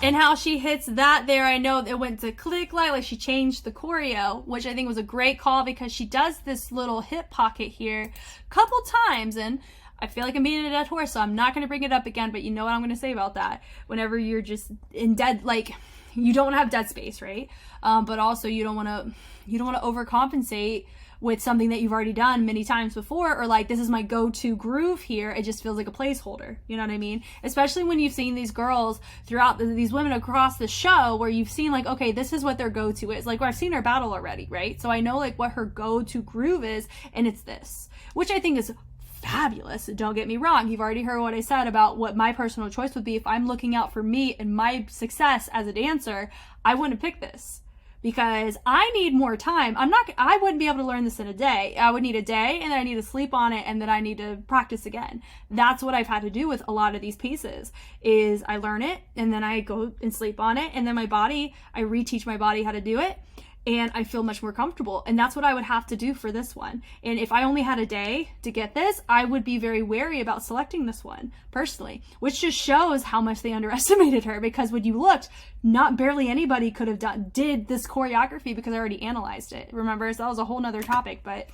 And how she hits that there, I know it went to click like she changed the choreo, which I think was a great call because she does this little hip pocket here a couple times, and I feel like I'm beating a dead horse, so I'm not going to bring it up again, but you know what I'm going to say about that. Whenever you're just in dead, like, you don't have dead space, right? But also you don't want to overcompensate with something that you've already done many times before, or like, this is my go-to groove here. It just feels like a placeholder. You know what I mean? Especially when you've seen these girls throughout these women across the show where you've seen like, okay, this is what their go-to is. Like, I've seen her battle already, right? So I know like what her go-to groove is, and it's this, which I think is fabulous. Don't get me wrong. You've already heard what I said about what my personal choice would be. If I'm looking out for me and my success as a dancer, I wouldn't pick this. Because I need more time. I wouldn't be able to learn this in a day. I would need a day, and then I need to sleep on it, and then I need to practice again. That's what I've had to do with a lot of these pieces, is I learn it, and then I go and sleep on it, and then I reteach my body how to do it, and I feel much more comfortable. And that's what I would have to do for this one. And if I only had a day to get this, I would be very wary about selecting this one, personally, which just shows how much they underestimated her, because when you looked, barely anybody could have did this choreography, because I already analyzed it. Remember, so that was a whole nother topic, but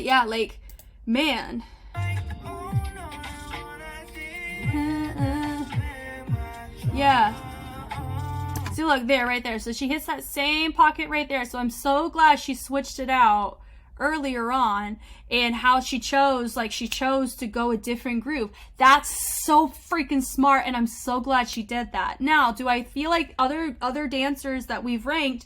yeah, like, man. Yeah. See, look there, right there. So she hits that same pocket right there. So I'm so glad she switched it out earlier on, and how she chose to go a different groove. That's so freaking smart, and I'm so glad she did that. Now, do I feel like other dancers that we've ranked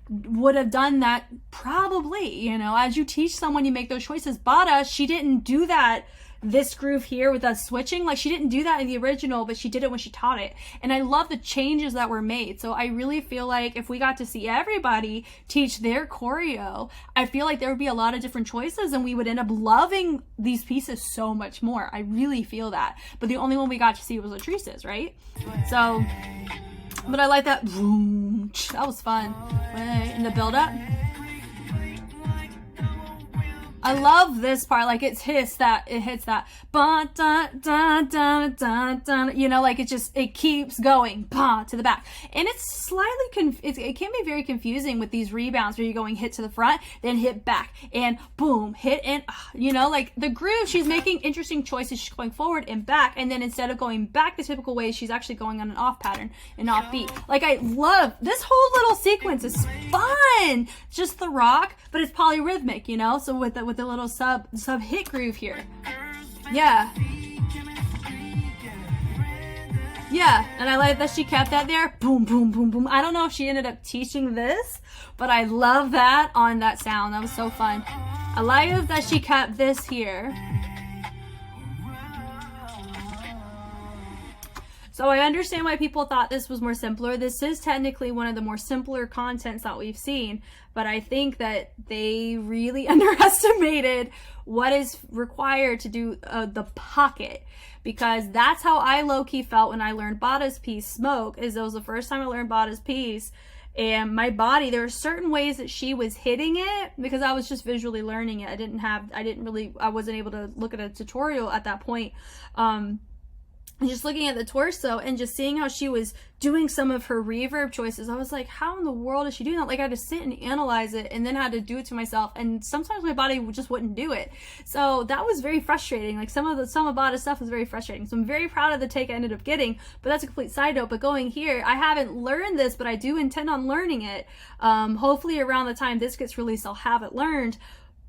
would have done that probably, you know, as you teach someone, you make those choices. Bada, she didn't do that. This groove here with us switching, like she didn't do that in the original, but she did it when she taught it. And I love the changes that were made. So I really feel like if we got to see everybody teach their choreo, I feel like there would be a lot of different choices and we would end up loving these pieces so much more. I really feel that. But the only one we got to see was LATRICE's, right? So, but I like that. That was fun. In the build up. I love this part, like it hits that, ba, da, da, da, da, da, you know, like it keeps going, ba, to the back. And it's slightly, it can be very confusing with these rebounds where you're going hit to the front, then hit back, and boom, hit, and, you know, like the groove, she's making interesting choices. She's going forward and back, and then instead of going back the typical way, she's actually going on an off pattern, an off beat. Like I love, this whole little sequence is fun! Just the rock, but it's polyrhythmic, you know, so with the little sub hit groove here. Yeah, and I like that she kept that there. Boom, boom, boom, boom. I don't know if she ended up teaching this, but I love that on that sound. That was so fun. I like that she kept this here. So I understand why people thought this was more simpler. This is technically one of the more simpler contents that we've seen, but I think that they really underestimated what is required to do the pocket, because that's how I low-key felt when I learned Bada's piece, Smoke, is it was the first time I learned Bada's piece, and my body, there are certain ways that she was hitting it because I was just visually learning it. I wasn't able to look at a tutorial at that point. Just looking at the torso and just seeing how she was doing some of her reverb choices, I was like, how in the world is she doing that? Like I had to sit and analyze it and then had to do it to myself, and sometimes my body just wouldn't do it. So that was very frustrating. Like some of Bada's stuff was very frustrating. So I'm very proud of the take I ended up getting, but that's a complete side note. But going here, I haven't learned this, but I do intend on learning it. Hopefully around the time this gets released, I'll have it learned.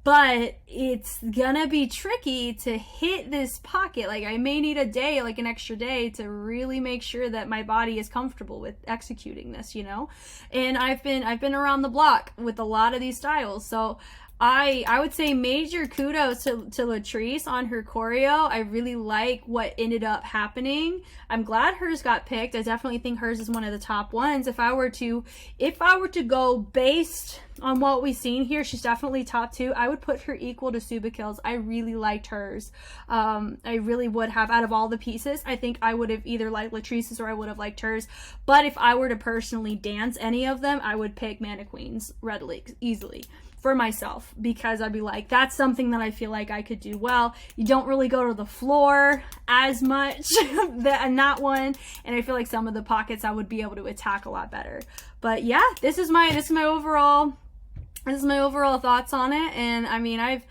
But it's gonna be tricky to hit this pocket. Like I may need a day, like an extra day, to really make sure that my body is comfortable with executing this, you know? And I've been around the block with a lot of these styles. So I would say major kudos to LATRICE on her choreo. I really like what ended up happening. I'm glad hers got picked. I definitely think hers is one of the top ones. If I were to go based on what we've seen here, she's definitely top 2. I would put her equal to TSUBAKILL's. I really liked hers. I really would have. Out of all the pieces, I think I would have either liked LATRICE's or I would have liked hers. But if I were to personally dance any of them, I would pick MANNEQUEEN's REDLIC easily for myself, because I'd be like, that's something that I feel like I could do well. You don't really go to the floor as much in that one, and I feel like some of the pockets I would be able to attack a lot better. But yeah, this is my overall thoughts on it. And I mean, I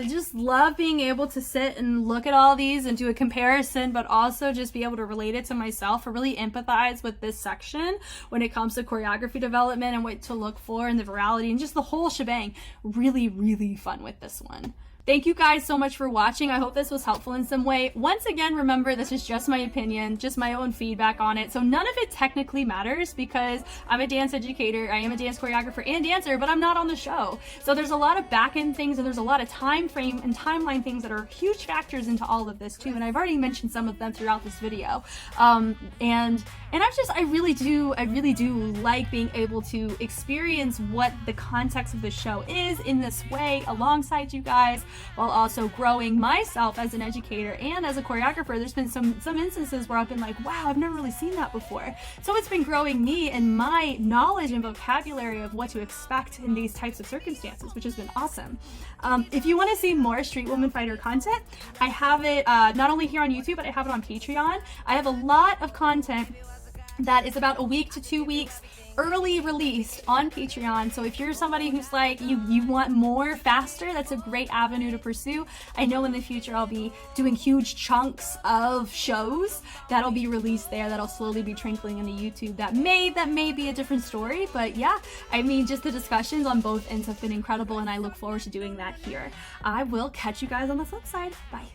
just love being able to sit and look at all these and do a comparison, but also just be able to relate it to myself or really empathize with this section when it comes to choreography development and what to look for and the virality and just the whole shebang. Really, really fun with this one. Thank you guys so much for watching. I hope this was helpful in some way. Once again, remember, this is just my opinion, just my own feedback on it. So none of it technically matters because I'm a dance educator, I am a dance choreographer and dancer, but I'm not on the show. So there's a lot of back-end things and there's a lot of time frame and timeline things that are huge factors into all of this too. And I've already mentioned some of them throughout this video. I really do like being able to experience what the context of the show is in this way alongside you guys, while also growing myself as an educator and as a choreographer. There's been some instances where I've been like, wow, I've never really seen that before. So it's been growing me and my knowledge and vocabulary of what to expect in these types of circumstances, which has been awesome. If you want to see more Street Woman Fighter content, I have it not only here on YouTube, but I have it on Patreon. I have a lot of content that is about a week to 2 weeks early released on Patreon. So if you're somebody who's like, you want more faster, that's a great avenue to pursue. I know in the future I'll be doing huge chunks of shows that'll be released there, that'll slowly be trickling into YouTube. That may be a different story, but yeah, I mean, just the discussions on both ends have been incredible, and I look forward to doing that here. I will catch you guys on the flip side. Bye.